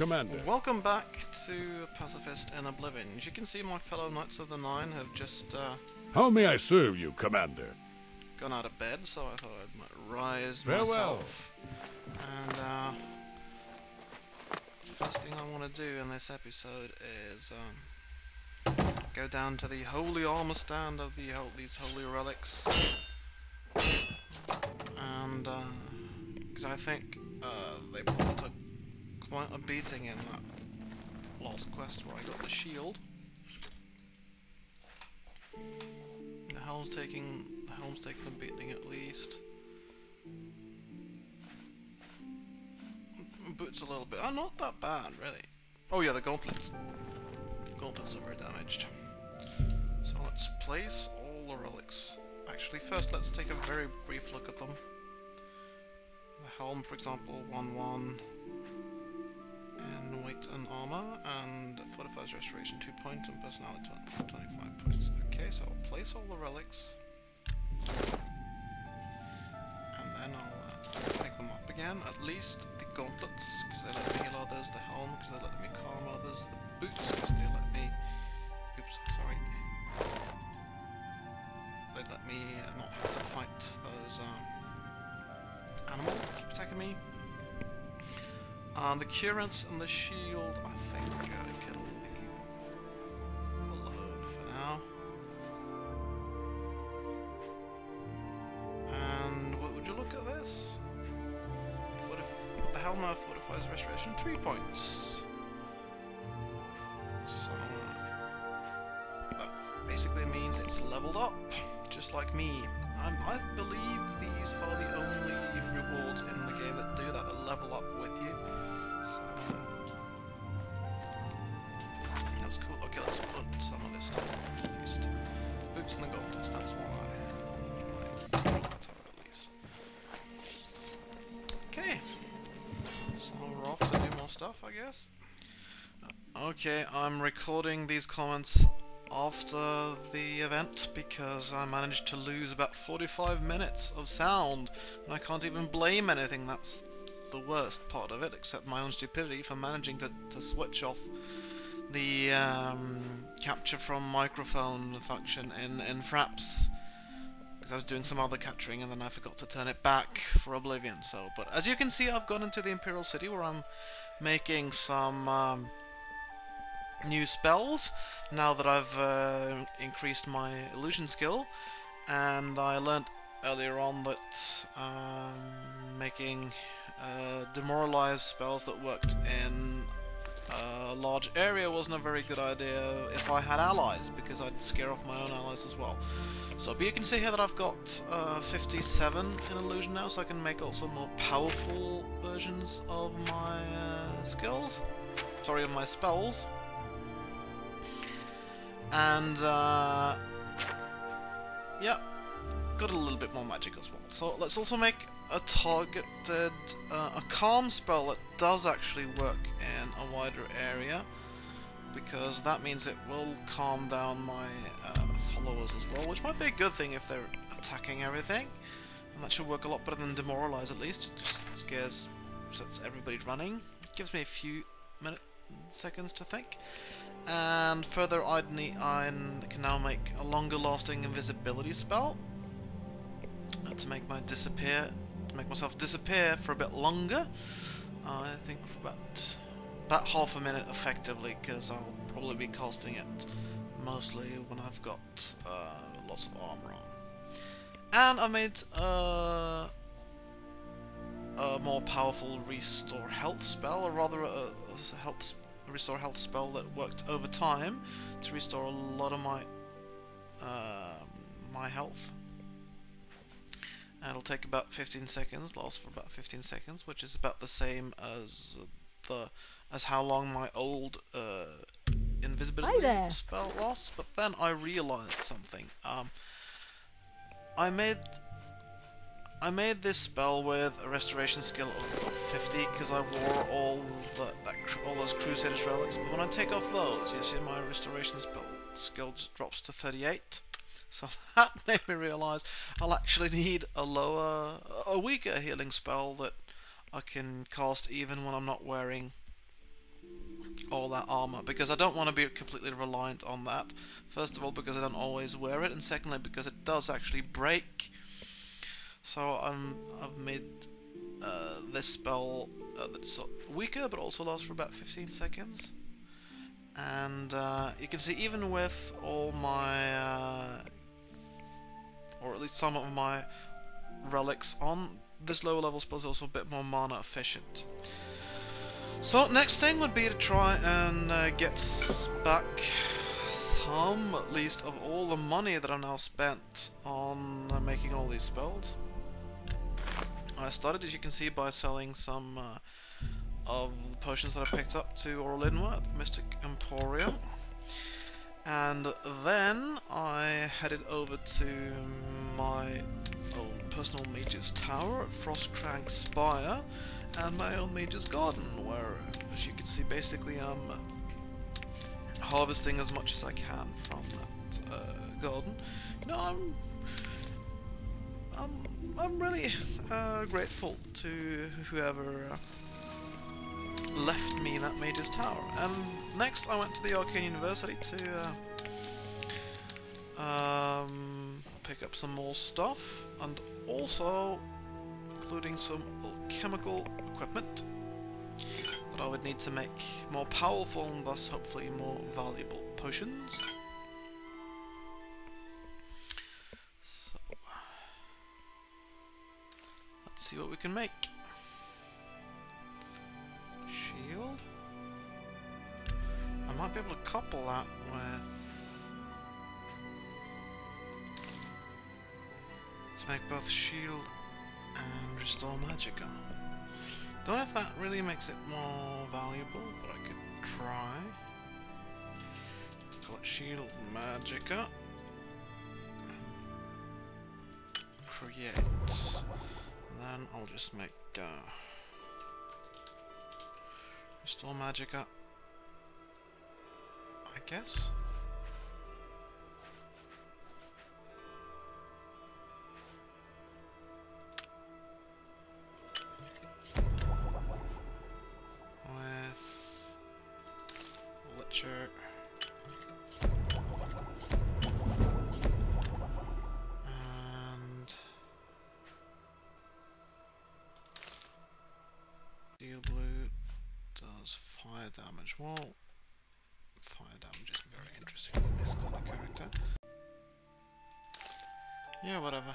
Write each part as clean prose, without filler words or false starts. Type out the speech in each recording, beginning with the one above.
Commander. Welcome back to Pacifist and Oblivion. As you can see, my fellow Knights of the Nine have just How may I serve you, Commander? gone out of bed, so I thought I might rise Farewell. myself. And first thing I want to do in this episode is go down to the holy armor stand of these holy relics, and because I think they took quite a beating in that last quest where I got the shield. The helm's taking a beating at least. Boots a little bit. Oh, not that bad, really. Oh yeah, the gauntlets. Gauntlets are very damaged. So let's place all the relics. Actually, first let's take a very brief look at them. The helm, for example, 1-1 in weight and armor, and fortifies restoration 2 points, and personality 25 points. Okay, so I'll place all the relics, and then I'll pick them up again. At least the gauntlets, because they let me heal others, the helm, because they let me calm others, the boots, because they let me... Oops, sorry. They let me not have to fight those animals that keep attacking me. The currents and the shield, I think I can leave alone for now. And would you look at this? The helm now fortifies restoration 3 points. So that basically means it's leveled up, just like me. I believe these are the only rewards in the game that do that level up with you. So that's cool. Okay, let's put some of this stuff on at least. Boots and the gauntlets, that's my target at least. Okay. So we're off to do more stuff, I guess. Okay, I'm recording these comments after the event because I managed to lose about 45 minutes of sound, and I can't even blame anything. That's the worst part of it, except my own stupidity for managing to switch off the capture from microphone function in Fraps, because I was doing some other capturing and then I forgot to turn it back for Oblivion. So, but as you can see, I've gone into the Imperial City where I'm making some new spells now that I've increased my illusion skill, and I learned earlier on that making demoralized spells that worked in a large area wasn't a very good idea if I had allies, because I'd scare off my own allies as well. So, but you can see here that I've got 57 in illusion now, so I can make also more powerful versions of my skills. Sorry, of my spells. And yeah, got a little bit more magic as well. So let's also make a targeted, a calm spell that does actually work in a wider area, because that means it will calm down my followers as well, which might be a good thing if they're attacking everything, and that should work a lot better than demoralize. At least it just sets everybody running. It gives me a few seconds to think. And further, I can now make a longer lasting invisibility spell to make myself disappear for a bit longer. I think for about half a minute effectively, because I'll probably be casting it mostly when I've got lots of armor on. And I made a more powerful restore health spell, or rather a restore health spell that worked over time to restore a lot of my my health. And it'll take about 15 seconds, last for about 15 seconds, which is about the same as how long my old invisibility spell lasts. But then I realized something. I made this spell with a restoration skill of 50 because I wore all those Crusaders relics, but when I take off those, you see my restoration skill just drops to 38. So that made me realise I'll actually need a weaker healing spell that I can cast even when I'm not wearing all that armor, because I don't want to be completely reliant on that. First of all, because I don't always wear it, and secondly, because it does actually break. So I've made this spell that's weaker, but also lasts for about 15 seconds. And you can see, even with all my, or at least some of my relics on, this lower level spell is also a bit more mana efficient. So next thing would be to try and get back some, at least, of all the money that I've now spent on making all these spells. I started, as you can see, by selling some of the potions that I picked up to Orlinwa at the Mystic Emporium. And then I headed over to my own personal mage's tower at Frostcrag Spire and my own mage's garden, where, as you can see, basically I'm harvesting as much as I can from that garden. You know, I'm really grateful to whoever left me that mage's tower. And next I went to the Arcane University to pick up some more stuff, and also including some alchemical equipment that I would need to make more powerful and thus hopefully more valuable potions. So let's see what we can make. Shield. I might be able to couple that with, to make both shield and restore magicka. Don't know if that really makes it more valuable, but I could try. Call it shield magicka. Create. And then I'll just make restore magicka, I guess. And steel blue does fire damage. Well, fire damage isn't very interesting for this kind of character. Yeah, whatever.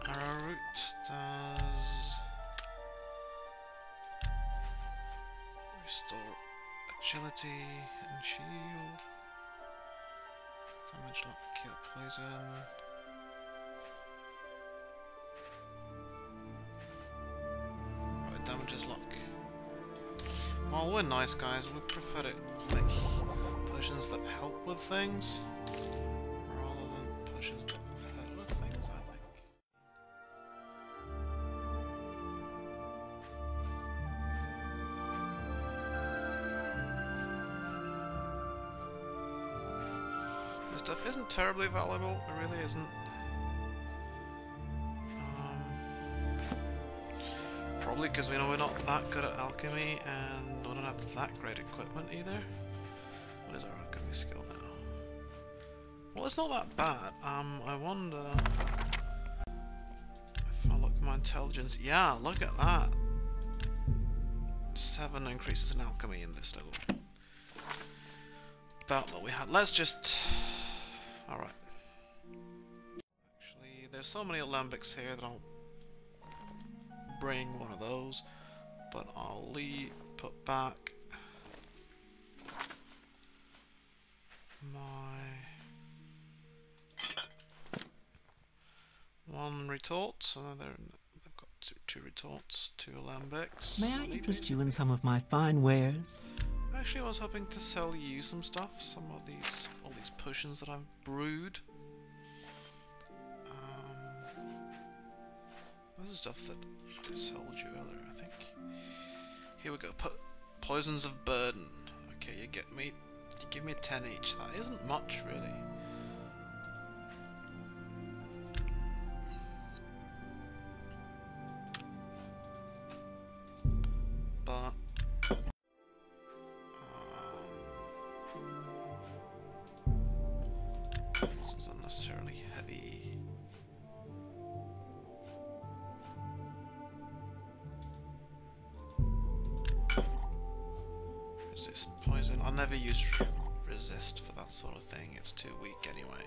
Arrowroot does restore agility and shield. Damage lock, cure poison. Right, damages lock. Well, we're nice guys, we prefer to make potions that help with things rather than potions that hurt with things, I think. This stuff isn't terribly valuable, it really isn't. Probably because we know we're not that good at alchemy and we don't have that great equipment either. What is our alchemy skill now? Well, it's not that bad. I wonder if I look at my intelligence. Yeah, look at that. 7 increases in alchemy in this level. About what we had. Let's just... Alright. Actually, there's so many alembics here that I'll bring one of those, but I'll put back my one retort, so they've got two retorts, 2 alembics. May I interest you in some of my fine wares? Actually, I was hoping to sell you some stuff, all these potions that I've brewed. This is stuff that I sold you earlier, I think. Here we go. Poisons of burden. Okay, you give me 10 each. That isn't much, really. But This is unnecessarily heavy. Resist poison. I'll never use resist for that sort of thing. It's too weak anyway.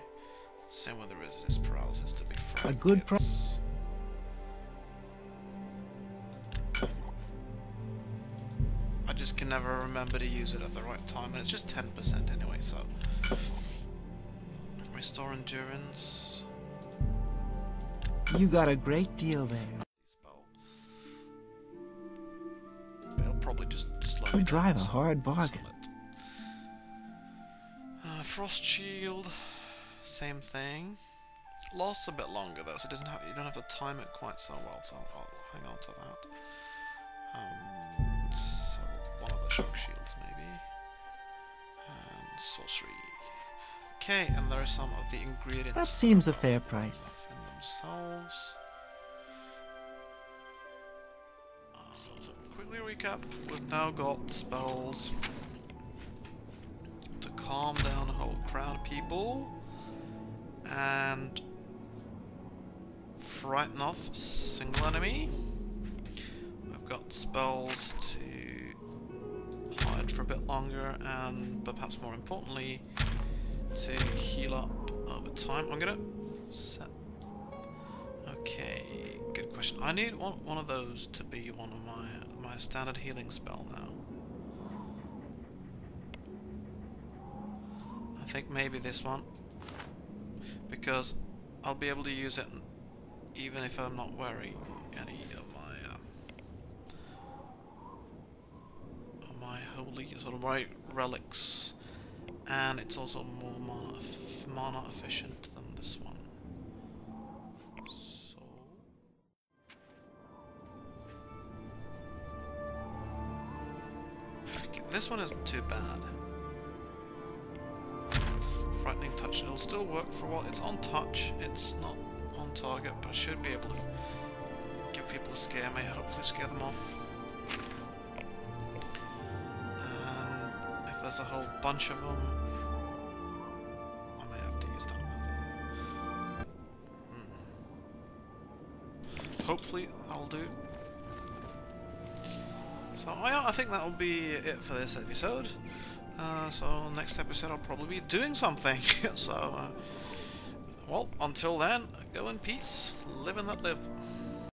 Same with the resist paralysis, to be frank. A good I just can never remember to use it at the right time, and it's just 10% anyway, so... Restore endurance... You got a great deal there. Spell. They'll probably just slow me You down, drive a so hard bargain. excellent. Frost shield... Same thing. Lasts a bit longer though, so it doesn't have, you don't have to time it quite so well, so I'll hang on to that. So one of the shock shields maybe. And sorcery. Okay, and there are some of the ingredients That seems a fair price. in themselves. So to quickly recap, we've now got spells to calm down a whole crowd of people and frighten off a single enemy. We've got spells to hide for a bit longer and, but perhaps more importantly, to heal up over time. I'm gonna set... Okay, good question. I need one of those to be one of my standard healing spell now. I think maybe this one, because I'll be able to use it even if I'm not wearing any of my holy sort of my relics, and it's also more mana efficient than this one. So okay, this one isn't too bad. Frightening touch, it'll still work for a while. It's on touch, it's not on target, but I should be able to give people a scare, may hopefully scare them off. And if there's a whole bunch of them, I may have to use that one. Hopefully that'll do. So yeah, I think that'll be it for this episode. So next episode I'll probably be doing something. So, well, until then, go in peace, live and let live.